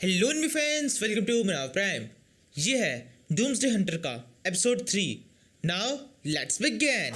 Hello me friends, welcome to मेरा prime. ये है डूम्सडे हंटर का episode 3। Now let's begin.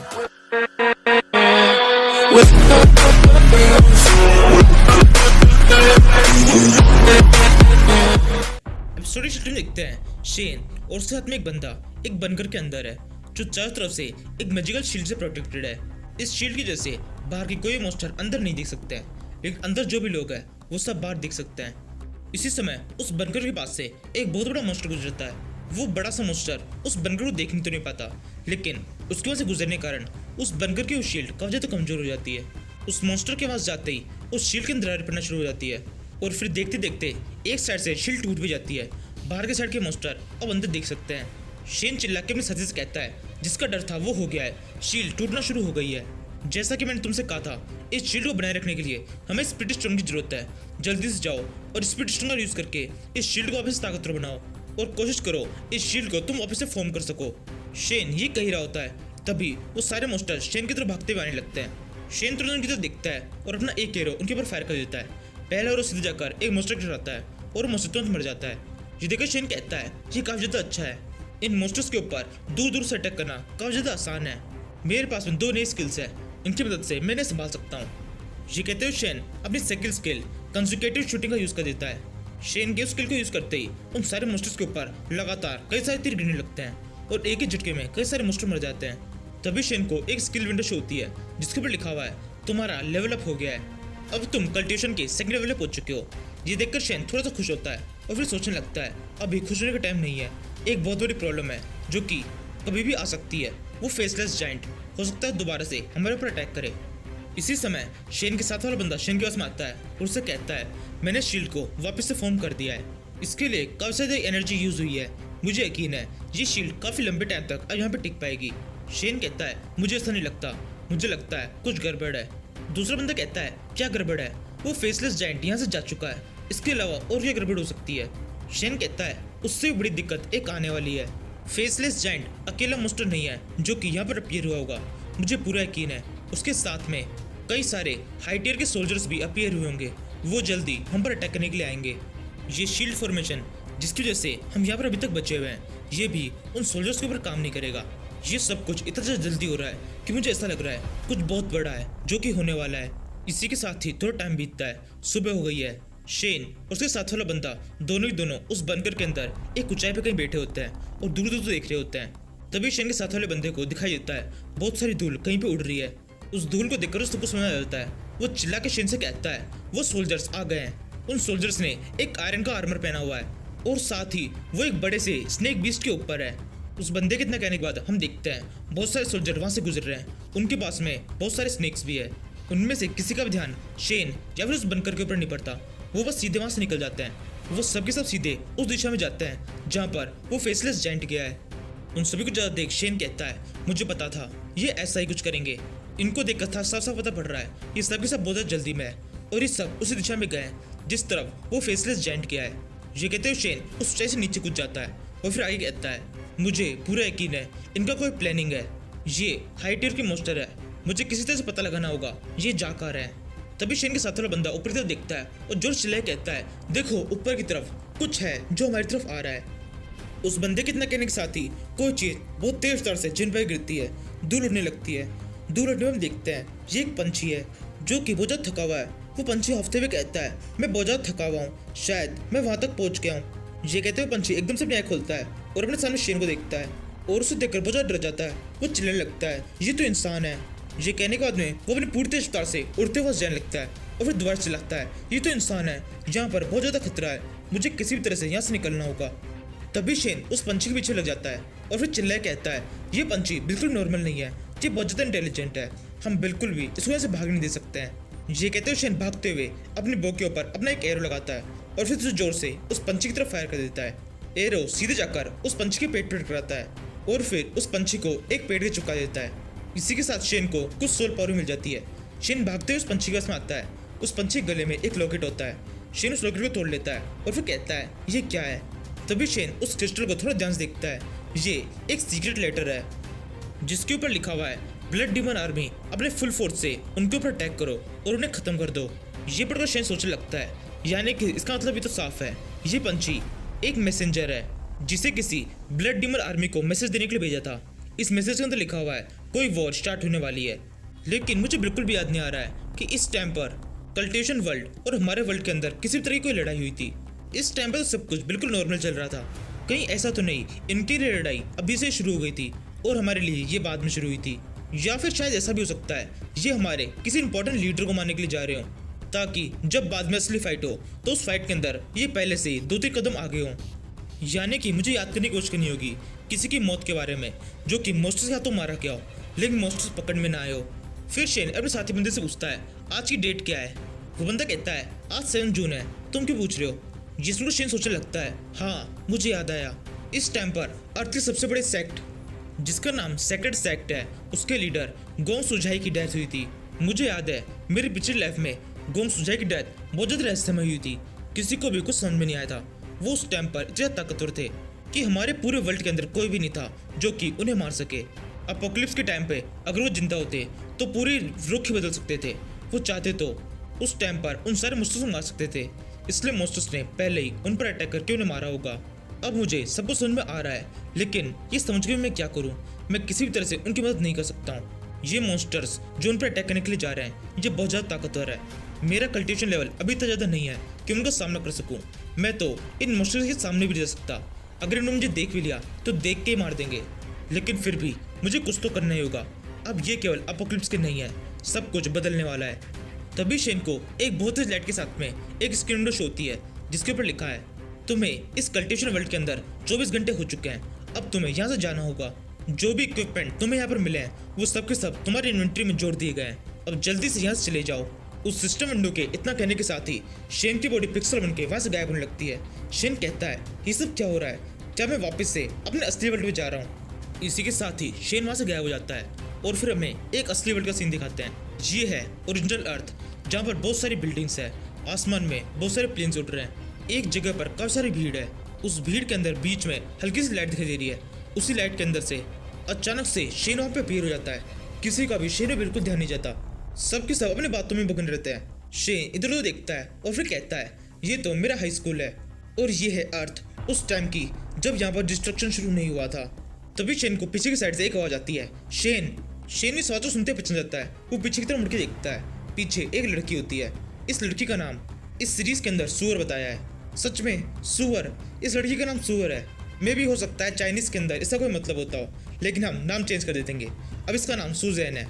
Episode की शुरुआत देखते हैं। शेन और उसके साथ में एक बंदा एक बंकर के अंदर है जो चारों तरफ से एक मैजिकल शील्ड से प्रोटेक्टेड है। इस शील्ड की वजह से बाहर की कोई मॉन्स्टर अंदर नहीं देख सकते हैं, लेकिन अंदर जो भी लोग हैं वो सब बाहर देख सकते हैं। इसी समय उस बंकर के पास से एक बहुत बड़ा मॉन्स्टर गुजरता है। वो बड़ा सा मॉन्स्टर उस बंकर को देखने तो नहीं पाता, लेकिन उसके वजह से गुजरने के कारण उस बंकर की उस शील्ड काफी ज्यादा कमजोर हो जाती है। उस मॉन्स्टर के पास जाते ही उस शील्ड के अंदर पड़ना शुरू हो जाती है और फिर देखते देखते एक साइड से शील्ड टूट भी जाती है। बाहर के साइड के मॉन्स्टर अब अंदर देख सकते हैं। शेन चिल्ला के अपने साथी से कहता है जिसका डर था वो हो गया है, शील्ड टूटना शुरू हो गई है। जैसा कि मैंने तुमसे कहा था, इस शील्ड को बनाए रखने के लिए हमें स्पिरिट स्टोन की जरूरत है। जल्दी से जाओ और स्पिरिट स्टोन का यूज करके इस शील्ड को वापस से ताकतवर बनाओ और कोशिश करो इस शील्ड को तुम वापस से फॉर्म कर सको। शेन ये कह रहा होता है, तभी वो सारे मॉन्स्टर शेन की तरफ भागते हुए आने लगते हैं। शेन तुरंत उनकी तरफ देखता है और अपना एक एरो उनके ऊपर फायर कर देता है। पहला एरो सीधे जाकर एक मॉन्स्टर के आता है और मॉन्स्टर तुरंत मर जाता है। ये देखकर शेन कहता है ये काफी ज्यादा अच्छा है। इन मॉन्स्टर्स के ऊपर दूर दूर से अटैक करना काफी ज्यादा आसान है। मेरे पास में 2 नई स्किल्स है, इनकी मदद से मैं इन्हें संभाल सकता हूँ। ये कहते हुए शेन अपनी सेकंड स्किल कंसेक्यूटिव शूटिंग का यूज कर देता है। शेन के स्किल को यूज करते ही उन सारे मॉन्स्टर्स के ऊपर लगातार कई सारे तीर गिरने लगते हैं और एक ही झटके में कई सारे मॉन्स्टर मर जाते हैं। तभी शेन को एक स्किल विंडो शो होती है जिसके ऊपर लिखा हुआ है तुम्हारा लेवल अप हो गया है, अब तुम कल्टिवेशन के सेकंड लेवल पे पहुंच चुके हो। ये देखकर शेन थोड़ा सा खुश होता है और फिर सोचने लगता है अभी खुश होने का टाइम नहीं है। एक बहुत बड़ी प्रॉब्लम है जो कि कभी भी आ सकती है, वो फेसलेस जायंट हो सकता है दोबारा से हमारे ऊपर अटैक करे। इसी समय शेन के साथ वाला बंदा शेन के पास में आता है और उससे कहता है मैंने शील्ड को वापस से फॉर्म कर दिया है, इसके लिए काफी ज्यादा एनर्जी यूज हुई है। मुझे यकीन है ये शील्ड काफी लंबे टाइम तक अब यहाँ पे टिक पाएगी। शेन कहता है मुझे ऐसा नहीं लगता, मुझे लगता है कुछ गड़बड़ है। दूसरा बंदा कहता है क्या गड़बड़ है, वो फेसलेस जायंट यहाँ से जा चुका है, इसके अलावा और क्या गड़बड़ हो सकती है। शेन कहता है उससे भी बड़ी दिक्कत एक आने वाली है। फेसलेस जायंट अकेला मॉन्स्टर नहीं है जो कि यहाँ पर अपीयर हुआ होगा, मुझे पूरा यकीन है उसके साथ में कई सारे हाई टियर के सोल्जर्स भी अपीयर हुए होंगे, वो जल्दी हम पर अटैक करने के लिए आएंगे। ये शील्ड फॉर्मेशन जिसकी वजह से हम यहाँ पर अभी तक बचे हुए हैं, ये भी उन सोल्जर्स के ऊपर काम नहीं करेगा। ये सब कुछ इतना ज़्यादा जल्दी हो रहा है कि मुझे ऐसा लग रहा है कुछ बहुत बड़ा है जो कि होने वाला है। इसी के साथ ही थोड़ा टाइम बीतता है, सुबह हो गई है। शेन और उसके साथ वाला बंदा दोनों उस बंकर के अंदर एक ऊंचाई पे कहीं बैठे होते हैं और दूर दूर देख रहे होते हैं। तभी शेन के साथ वाले बंदे को दिखाई देता है बहुत सारी धूल कहीं पे उड़ रही है। उस धूल को देखकर उसको समझ आ जाता है। वो चिल्ला के शेन से कहता है वो सोल्जर्स आ गए हैं। उन सोल्जर्स ने एक आयरन का आर्मर पहना हुआ है और साथ ही वो एक बड़े से स्नेक बीस्ट के ऊपर है। उस बंदे के इतना कहने के बाद हम देखते हैं बहुत सारे सोल्जर वहां से गुजर रहे हैं, उनके पास में बहुत सारे स्नेक्स भी है। उनमें से किसी का भी ध्यान शेन या फिर उस बंकर के ऊपर नहीं पड़ता, वो बस सीधे वहां से निकल जाते हैं। वो सबके सब सीधे उस दिशा में जाते हैं जहां पर वो फेसलेस जायंट गया है। उन सभी को ज्यादा देख शेन कहता है मुझे पता था ये ऐसा ही कुछ करेंगे, इनको देखकर था साफ साफ पता पड़ रहा है ये सब के सब बहुत ज्यादा जल्दी में है और ये सब उसी दिशा में गए जिस तरफ वो फेसलेस जायंट गया है। ये कहते हुए शेन उस ऊंचाई से नीचे कूद जाता है और फिर आगे कहता है मुझे पूरा यकीन है इनका कोई प्लानिंग है, ये हाई टियर की मॉन्स्टर है, मुझे किसी तरह से पता लगाना होगा ये जा कर रहे हैं। तभी शेन के साथ वाला बंदा ऊपर की तरफ देखता है और जोर चिल्लाए कहता है देखो ऊपर की तरफ कुछ है जो हमारी तरफ आ रहा है। उस बंदे के इतना कहने के साथ ही कोई चीज बहुत तेज तरह से जिन पर गिरती है, धूल उड़ने लगती है। धूल उड़ने में हम देखते हैं ये एक पंछी है जो कि बहुत ज्यादा थका हुआ है। वो पंछी हफ्ते हुए कहता है मैं बहुत ज्यादा थका हुआ हूँ, शायद मैं वहां तक पहुंच गया हूँ। ये कहते हुए पंछी एकदम से अपनी आँख खोलता है और अपने सामने शेन को देखता है और उसे देखकर बहुत ज्यादा डर जाता है। वो चिल्लाने लगता है ये तो इंसान है। ये कहने के बाद में वो अपनी पूरी तेज रफ्तार से उड़ते हुए जाने लगता है और फिर दोबारा चिल्लाता है ये तो इंसान है, यहाँ पर बहुत ज्यादा खतरा है, मुझे किसी भी तरह से यहाँ से निकलना होगा। तभी शेन उस पंछी के पीछे लग जाता है और फिर चिल्लाए कहता है ये पंछी बिल्कुल नॉर्मल नहीं है, ये बहुत ज्यादा इंटेलिजेंट है, हम बिल्कुल भी इसको यहाँ से भाग नहीं दे सकते हैं। ये कहते हुए शेन भागते हुए अपनी बो के ऊपर अपना एक एरो लगाता है और फिर उसे जोर से उस पंछी की तरफ फायर कर देता है। एरो सीधे जाकर उस पंछी के पेट पर टकराता है और फिर उस पंछी को एक पेड़ के चिपका देता है। इसी के साथ शेन को कुछ सोल पावर मिल जाती है। शेन भागते हुए उस पंछी के पास में आता है। उस पंछी के गले में एक लॉकेट होता है। शेन उस लॉकेट को तोड़ लेता है और फिर कहता है ये क्या है। तभी शेन उस क्रिस्टल को थोड़ा ध्यान से देखता है, ये एक सीक्रेट लेटर है जिसके ऊपर लिखा हुआ है ब्लड डीमन आर्मी अपने फुल फोर्स से उनके ऊपर अटैक करो और उन्हें खत्म कर दो। ये पढ़कर शेन सोचने लगता है यानी कि इसका मतलब ये तो साफ है ये पंछी एक मैसेंजर है जिसे किसी ब्लड डीमन आर्मी को मैसेज देने के लिए भेजा था। इस मैसेज के अंदर लिखा हुआ है कोई वॉर स्टार्ट होने वाली है। लेकिन मुझे बिल्कुल भी याद नहीं आ रहा है कि इस टाइम पर कल्टिवेशन वर्ल्ड और हमारे वर्ल्ड के अंदर किसी भी तरह की कोई लड़ाई हुई थी। इस टाइम पर तो सब कुछ बिल्कुल नॉर्मल चल रहा था। कहीं ऐसा तो नहीं इंटीरियर लड़ाई अभी से शुरू हो गई थी और हमारे लिए ये बाद में शुरू हुई थी, या फिर शायद ऐसा भी हो सकता है ये हमारे किसी इंपॉर्टेंट लीडर को मारने के लिए जा रहे हो, ताकि जब बाद में असली फाइट हो तो उस फाइट के अंदर ये पहले से ही 2-3 कदम आगे हो। यानी कि मुझे याद करने की कोशिश करनी होगी किसी की मौत के बारे में जो कि मोस्टर के हाथों मारा गया हो लेकिन मोस्टर पकड़ में ना आए हो। फिर शेन अपने साथी बंदे से पूछता है आज की डेट क्या है। वो बंदा कहता है आज 7 जून है, तुम क्यों पूछ रहे हो। जिसमें शेन सोचने लगता है हाँ मुझे याद आया, इस टाइम पर अर्थ के सबसे बड़े सेक्ट जिसका नाम सेक्रेड सेक्ट है उसके लीडर गोंग सुझाई की डेथ हुई थी। मुझे याद है मेरी पिछली लाइफ में गोंग सुझाई की डेथ बहुत ज़्यादा रहस्यमय हुई थी, किसी को भी कुछ समझ में नहीं आया था। वो उस टाइम पर इतने ताकतवर थे कि हमारे पूरे वर्ल्ड के अंदर कोई भी नहीं था जो कि उन्हें मार सके। अपोकलिप्स के टाइम पे अगर वो जिंदा होते तो पूरी रुख ही बदल सकते थे। वो चाहते तो उस टाइम पर उन सारे मोस्टर्स को मार सकते थे, इसलिए मोस्टर्स ने पहले ही उन पर अटैक करके उन्हें मारा होगा। अब मुझे सब कुछ समझ में आ रहा है, लेकिन ये समझ के मैं क्या करूं। मैं किसी भी तरह से उनकी मदद नहीं कर सकता हूँ। ये मॉन्स्टर्स जो उन पर अटैक करने के लिए जा रहे हैं ये बहुत ज़्यादा ताकतवर है। मेरा कल्टिवेशन लेवल अभी इतना ज़्यादा नहीं है कि उनका सामना कर सकूं। मैं तो इन मॉन्स्टर्स के सामने भी नहीं जा सकता। अगर इन्होंने मुझे देख भी लिया तो देख के ही मार देंगे, लेकिन फिर भी मुझे कुछ तो करना ही होगा। अब ये केवल अपोकलिप्स के नहीं है, सब कुछ बदलने वाला है। तभी शेन को एक बहुत ही लाइट के साथ में एक स्क्रीन विंडो शो होती है जिसके ऊपर लिखा है तुम्हें इस कल्टिवेशन वर्ल्ड के अंदर 24 घंटे हो चुके हैं, अब तुम्हें यहाँ से जाना होगा। जो भी इक्विपमेंट तुम्हें यहाँ पर मिले हैं वो सब के सब तुम्हारी इन्वेंट्री में जोड़ दिए गए हैं। अब जल्दी से यहाँ से चले जाओ। उस सिस्टम विंडो के इतना कहने के साथ ही शेन की बॉडी पिक्सल बन के वहाँ से गायब होने लगती है। शेन कहता है ये सब क्या हो रहा है, क्या मैं वापस से अपने असली वर्ल्ड में जा रहा हूँ। इसी के साथ ही शेन वहाँ से गायब हो जाता है और फिर हमें एक असली वर्ल्ड का सीन दिखाते हैं। ये है ओरिजिनल अर्थ जहाँ पर बहुत सारी बिल्डिंग्स है, आसमान में बहुत सारे प्लेन्स उड़ रहे हैं। एक जगह पर काफी सारी भीड़ है, उस भीड़ के अंदर बीच में हल्की सी लाइट दिखाई दे रही है। उसी लाइट के अंदर से अचानक से शेन वहाँ पे अपीयर हो जाता है। किसी का भी शेन में बिल्कुल ध्यान नहीं जाता, सबके सब अपने बातों में मगन रहते हैं। शेन इधर उधर देखता है और फिर कहता है ये तो मेरा हाई स्कूल है और ये है अर्थ उस टाइम की जब यहाँ पर डिस्ट्रक्शन शुरू नहीं हुआ था। तभी शेन को पीछे की साइड से एक आवाज आती है। शेन इस आवाज को सुनते पीछे जाता है। वो पीछे की तरफ मुड़ के देखता है, पीछे एक लड़की होती है। इस लड़की का नाम इस सीरीज के अंदर सुअर बताया है। सच में सुअर, इस लड़की का नाम सुअर है। मे भी हो सकता है चाइनीज के अंदर इसका कोई मतलब होता हो, लेकिन हम नाम चेंज कर देंगे। अब इसका नाम सुजैन है।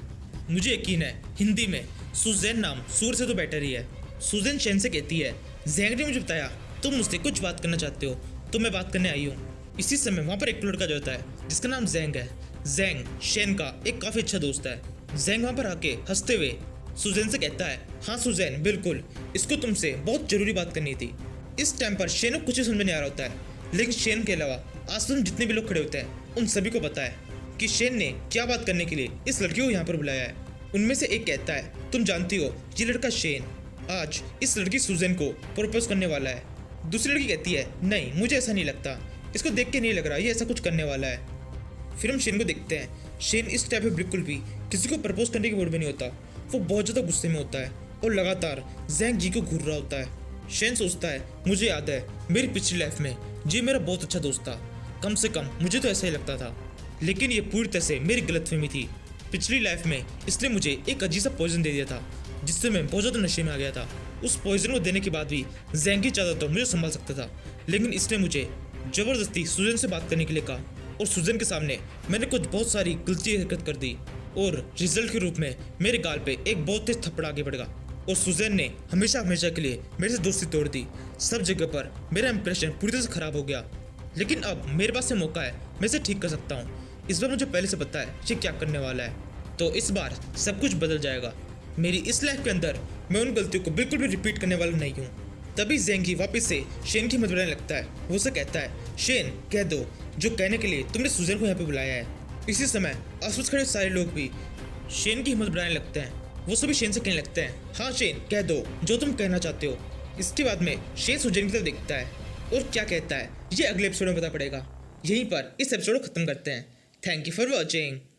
मुझे यकीन है हिंदी में सुजैन नाम सुअर से तो बेटर ही है। सुजैन शेन से कहती है जैंग ने मुझे बताया तुम मुझसे कुछ बात करना चाहते हो, तो मैं बात करने आई हूँ। इसी समय वहाँ पर एक लड़का जो होता है जिसका नाम जैंग है। जैंग शेन का एक काफी अच्छा दोस्त है। जैंग वहाँ पर आके हंसते हुए सुजैन से कहता है हाँ सुजैन बिल्कुल, इसको तुमसे बहुत जरूरी बात करनी थी। इस टाइम पर शेन को कुछ ही समझ में नहीं आ रहा होता है, लेकिन शेन के अलावा आसपास में जितने भी लोग खड़े होते हैं उन सभी को पता है कि शेन ने क्या बात करने के लिए इस लड़की को यहाँ पर बुलाया है। उनमें से एक कहता है तुम जानती हो ये लड़का शेन आज इस लड़की सुजैन को प्रपोज करने वाला है। दूसरी लड़की कहती है नहीं मुझे ऐसा नहीं लगता, इसको देख के नहीं लग रहा ये ऐसा कुछ करने वाला है। फिर हम शेन को देखते हैं। शेन इस टाइप में बिल्कुल भी किसी को प्रपोज करने की मूड में नहीं होता। वो बहुत ज़्यादा गुस्से में होता है और लगातार जैंग जी को घूर रहा होता है। शेन सोचता है मुझे याद है मेरी पिछली लाइफ में जी मेरा बहुत अच्छा दोस्त था, कम से कम मुझे तो ऐसा ही लगता था, लेकिन ये पूरी तरह से मेरी गलतफहमी थी। पिछली लाइफ में इसने मुझे एक अजीब सा पॉइजन दे दिया था जिससे मैं बहुत ज़्यादा नशे में आ गया था। उस पॉइजन को देने के बाद भी जैंग ही चाहता तो मुझे संभाल सकता था, लेकिन इसने मुझे ज़बरदस्ती सुजैन से बात करने के लिए कहा और सुजैन के सामने मैंने कुछ बहुत सारी गलती हरकत कर दी और रिजल्ट के रूप में मेरे गाल पे एक बहुत तेज थप्पड़ आगे बढ़ गया और सुजैन ने हमेशा हमेशा के लिए मेरे से दोस्ती तोड़ दी। सब जगह पर मेरा इंप्रेशन पूरी तरह से खराब हो गया, लेकिन अब मेरे पास से मौका है, मैं इसे ठीक कर सकता हूँ। इस बार मुझे पहले से पता है ये क्या करने वाला है, तो इस बार सब कुछ बदल जाएगा। मेरी इस लाइफ के अंदर मैं उन गलतियों को बिल्कुल भी रिपीट करने वाला नहीं हूँ। तभी ज़ेंगी वापस से शेन की हिम्मत बनाने लगता है। वो उसे कहता है शेन कह दो जो कहने के लिए तुमने सुजैन को यहाँ पे बुलाया है। इसी समय आसपास खड़े सारे लोग भी शेन की हिम्मत बनाने लगते हैं। वो सभी शेन से कहने लगते हैं हाँ शेन कह दो जो तुम कहना चाहते हो। इसके बाद में शेन सुजैन की तरफ देखता है और क्या कहता है ये अगले एपिसोड में पता पड़ेगा। यहीं पर इस एपिसोड को खत्म करते हैं। Thank you for watching.